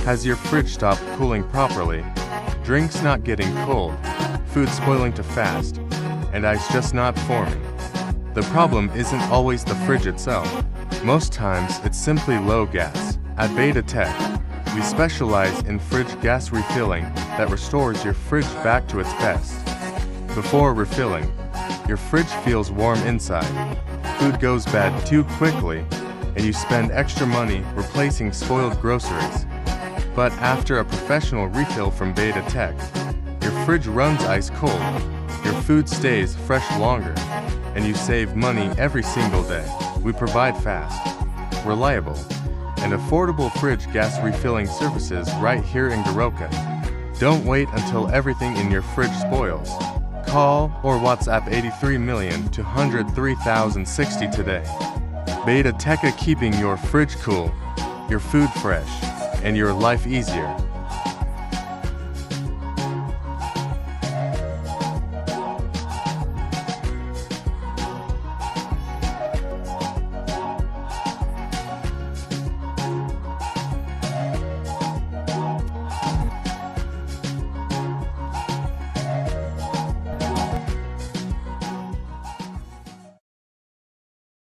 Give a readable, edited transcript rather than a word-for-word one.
Has your fridge stopped cooling properly? Drinks not getting cold, food spoiling too fast, and ice just not forming? The problem isn't always the fridge itself. Most times it's simply low gas. At Beta Tech, we specialize in fridge gas refilling that restores your fridge back to its best. Before refilling, your fridge feels warm inside, food goes bad too quickly, and you spend extra money replacing spoiled groceries. But after a professional refill from Beta Tech, your fridge runs ice cold, your food stays fresh longer, and you save money every single day. We provide fast, reliable, and affordable fridge gas refilling services right here in Goroka. Don't wait until everything in your fridge spoils. Call or WhatsApp 83 million to 103,060 today. Beta Tech, keeping your fridge cool, your food fresh, and your life easier.